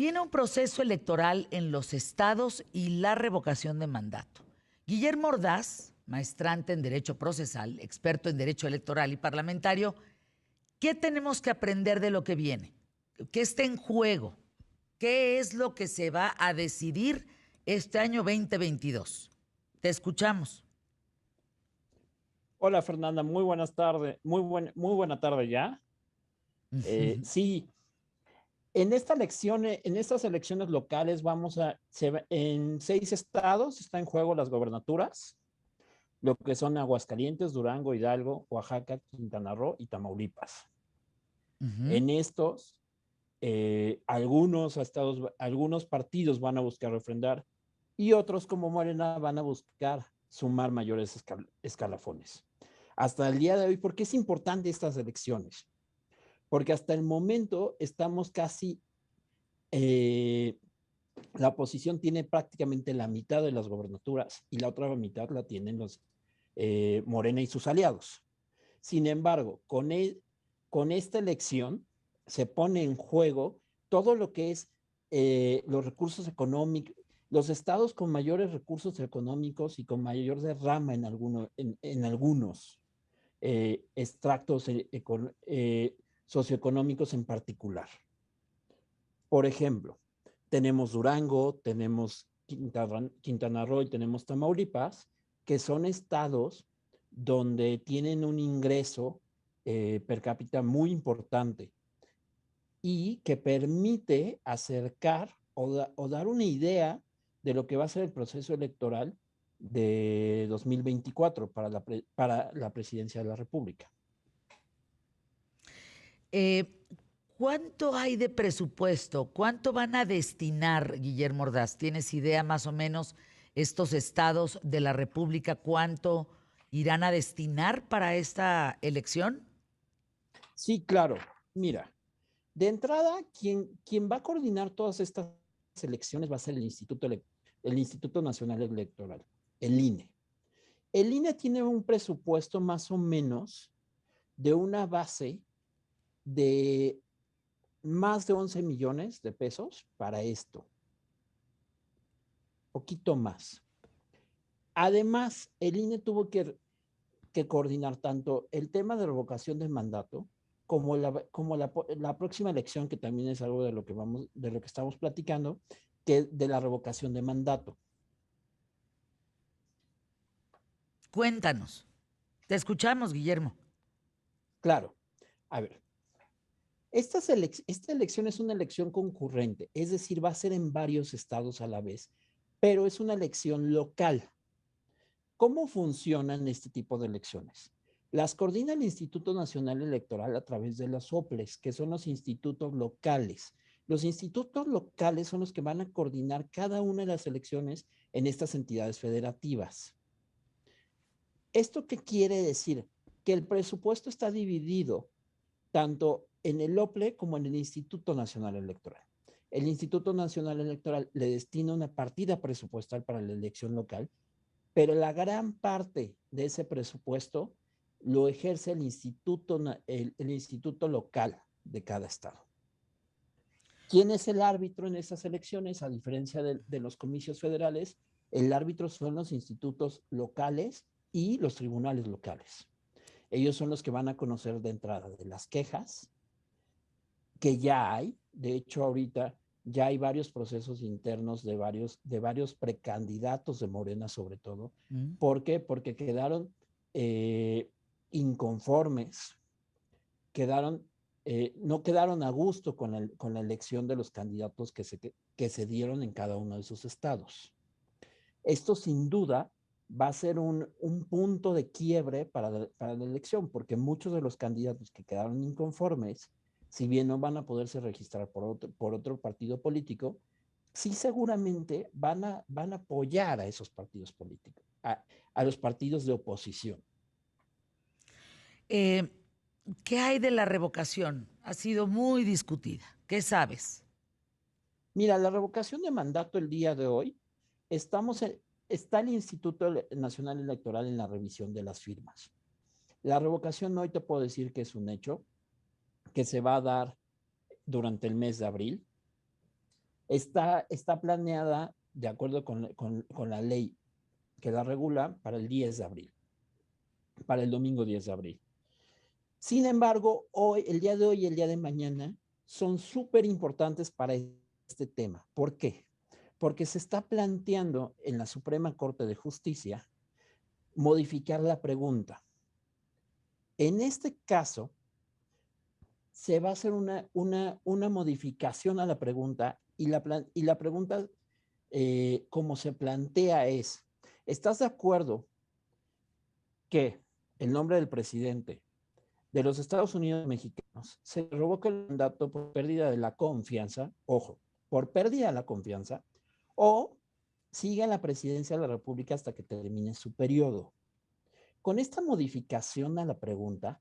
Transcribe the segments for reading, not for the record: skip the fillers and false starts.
Viene un proceso electoral en los estados y la revocación de mandato. Guillermo Ordaz, maestrante en Derecho Procesal, experto en Derecho Electoral y parlamentario, ¿qué tenemos que aprender de lo que viene? ¿Qué está en juego? ¿Qué es lo que se va a decidir este año 2022? Te escuchamos. Hola Fernanda, muy buenas tardes, muy buena tarde ya. Sí, en estas elecciones locales en 6 estados está en juego las gobernaturas, lo que son Aguascalientes, Durango, Hidalgo, Oaxaca, Quintana Roo y Tamaulipas. En estos, algunos partidos van a buscar refrendar y otros como Morena van a buscar sumar mayores escalafones. Hasta el día de hoy, ¿por qué es importante estas elecciones? Porque hasta el momento estamos casi, la oposición tiene prácticamente la mitad de las gobernaturas y la otra mitad la tienen Morena y sus aliados. Sin embargo, con esta elección se pone en juego todo lo que es los recursos económicos, los estados con mayores recursos económicos y con mayor derrama en algunos extractos socioeconómicos en particular. Por ejemplo, tenemos Durango, tenemos Quintana Roo y tenemos Tamaulipas, que son estados donde tienen un ingreso per cápita muy importante y que permite acercar o dar una idea de lo que va a ser el proceso electoral de 2024 para la presidencia de la República. Eh, ¿Cuánto hay de presupuesto? ¿Cuánto van a destinar, Guillermo Ordaz? ¿Tienes idea más o menos estos estados de la República cuánto irán a destinar para esta elección? Sí, claro. Mira, de entrada, quien va a coordinar todas estas elecciones va a ser el Instituto Nacional Electoral, el INE. El INE tiene un presupuesto más o menos de una base de más de 11 millones de pesos para esto, poquito más. Además, el INE tuvo que coordinar tanto el tema de revocación del mandato como la próxima elección, que también es algo de lo que estamos platicando, que de la revocación de mandato. Cuéntanos. Te escuchamos, Guillermo. Claro, a ver, esta elección es una elección concurrente, es decir, va a ser en varios estados a la vez, pero es una elección local. ¿Cómo funcionan este tipo de elecciones? Las coordina el Instituto Nacional Electoral a través de los OPLES, que son los institutos locales. Los institutos locales son los que van a coordinar cada una de las elecciones en estas entidades federativas. ¿Esto qué quiere decir? Que el presupuesto está dividido tanto en el OPLE como en el Instituto Nacional Electoral. El Instituto Nacional Electoral le destina una partida presupuestal para la elección local, pero la gran parte de ese presupuesto lo ejerce el instituto local de cada estado. ¿Quién es el árbitro en esas elecciones? A diferencia de los comicios federales, el árbitro son los institutos locales y los tribunales locales. Ellos son los que van a conocer de entrada de las quejas, que ya hay. De hecho, ahorita ya hay varios procesos internos de varios precandidatos de Morena, sobre todo. Mm. ¿Por qué? Porque quedaron inconformes, quedaron, no quedaron a gusto con la elección de los candidatos que se dieron en cada uno de sus estados. Esto sin duda va a ser un punto de quiebre para la elección, porque muchos de los candidatos que quedaron inconformes, si bien no van a poderse registrar por otro partido político, sí seguramente van a apoyar a esos partidos políticos, a los partidos de oposición. Eh, ¿Qué hay de la revocación? Ha sido muy discutida. ¿Qué sabes? Mira, la revocación de mandato el día de hoy, estamos está el Instituto Nacional Electoral en la revisión de las firmas. La revocación hoy te puedo decir que es un hecho que se va a dar durante el mes de abril. Está planeada, de acuerdo con la ley que la regula, para el 10 de abril, para el domingo 10 de abril. Sin embargo, el día de hoy y el día de mañana son súper importantes para este tema. ¿Por qué? Porque se está planteando en la Suprema Corte de Justicia modificar la pregunta. En este caso, se va a hacer una modificación a la pregunta y la pregunta, como se plantea es, ¿estás de acuerdo que el nombre del presidente de los Estados Unidos mexicanos se revoca el mandato por pérdida de la confianza, ojo, por pérdida de la confianza, o siga en la presidencia de la República hasta que termine su periodo? Con esta modificación a la pregunta,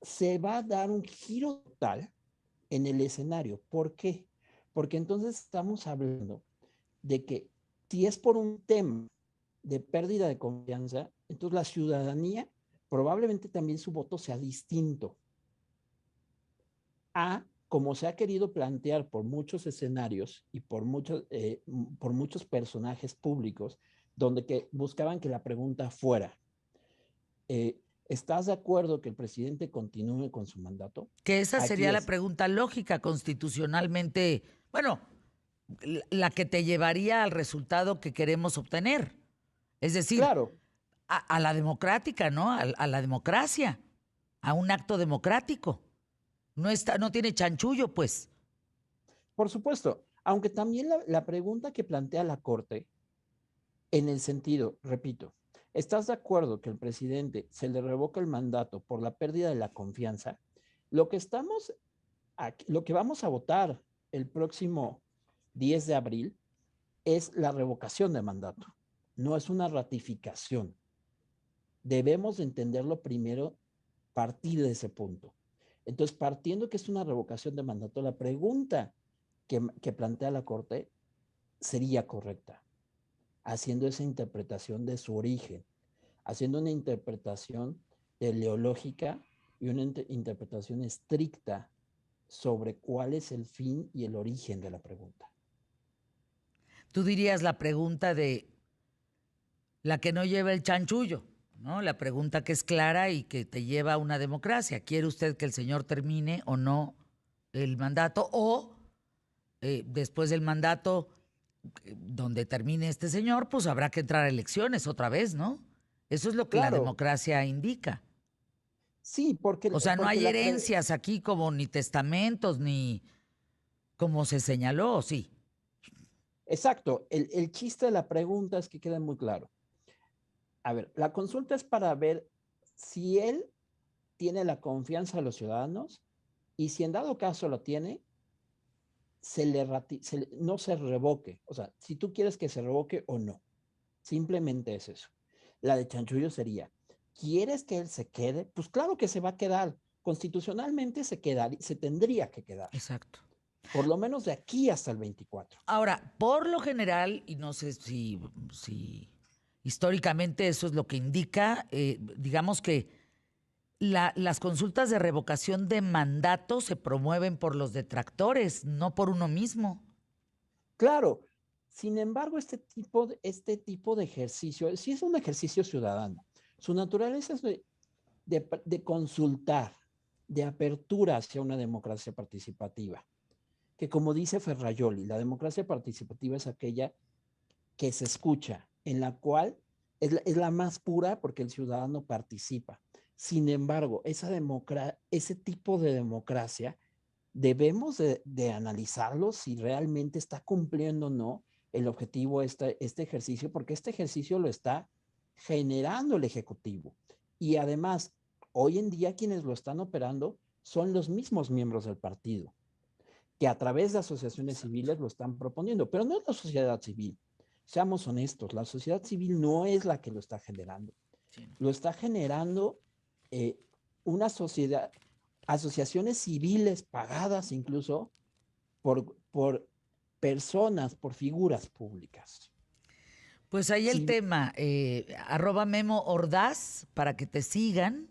se va a dar un giro total en el escenario. ¿Por qué? Porque entonces estamos hablando de que si es por un tema de pérdida de confianza, entonces la ciudadanía probablemente también su voto sea distinto a como se ha querido plantear por muchos escenarios y por muchos personajes públicos, donde buscaban que la pregunta fuera, ¿estás de acuerdo que el presidente continúe con su mandato? Que esa Aquí sería la es, pregunta lógica constitucionalmente, bueno, la que te llevaría al resultado que queremos obtener. Es decir, claro, a la democrática, ¿no? A la democracia, a un acto democrático. No tiene chanchullo, pues. por supuesto, aunque también la pregunta que plantea la Corte, en el sentido, repito, ¿estás de acuerdo que el presidente se le revoca el mandato por la pérdida de la confianza? Lo que estamos lo que vamos a votar el próximo 10 de abril es la revocación de mandato, no es una ratificación. Debemos entenderlo primero, partir de ese punto. Entonces, partiendo que es una revocación de mandato, la pregunta que plantea la Corte sería correcta, haciendo esa interpretación de su origen, haciendo una interpretación teleológica y una interpretación estricta sobre cuál es el fin y el origen de la pregunta. Tú dirías la pregunta de la que no lleva el chanchullo, ¿no? La pregunta que es clara y que te lleva a una democracia. ¿Quiere usted que el señor termine o no el mandato? O después del mandato, donde termine este señor, pues habrá que entrar a elecciones otra vez, ¿no? Eso es lo que la Claro, democracia indica. sí, porque, O sea, no porque hay herencias aquí como ni testamentos, ni como se señaló, sí. exacto, el chiste de la pregunta es que quede muy claro. A ver, la consulta es para ver si él tiene la confianza de los ciudadanos y si en dado caso lo tiene, no se revoque. O sea, si tú quieres que se revoque o no. Simplemente es eso. La de chanchullo sería, ¿quieres que él se quede? Pues claro que se va a quedar. Constitucionalmente se tendría que quedar. Exacto. Por lo menos de aquí hasta el 24. Ahora, por lo general, y no sé si históricamente eso es lo que indica, digamos que las consultas de revocación de mandato se promueven por los detractores, no por uno mismo. Claro, sin embargo, este tipo de ejercicio, sí es un ejercicio ciudadano. Su naturaleza es de consultar, de apertura hacia una democracia participativa, que como dice Ferrajoli, la democracia participativa es aquella que se escucha, en la cual es la más pura porque el ciudadano participa. Sin embargo, ese tipo de democracia debemos de analizarlo si realmente está cumpliendo o no el objetivo este ejercicio, porque este ejercicio lo está generando el Ejecutivo. Y además, hoy en día quienes lo están operando son los mismos miembros del partido, que a través de asociaciones civiles lo están proponiendo, pero no es la sociedad civil. Seamos honestos, la sociedad civil no es la que lo está generando. Sí. Lo está generando eh, una sociedad, asociaciones civiles pagadas incluso por personas, por figuras públicas. Pues ahí el Si, tema, @Memo Ordaz para que te sigan,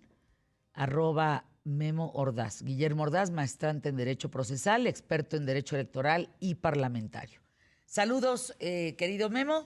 Memo Ordaz. Guillermo Ordaz, maestrante en Derecho Procesal, experto en Derecho Electoral y Parlamentario. Saludos, querido Memo.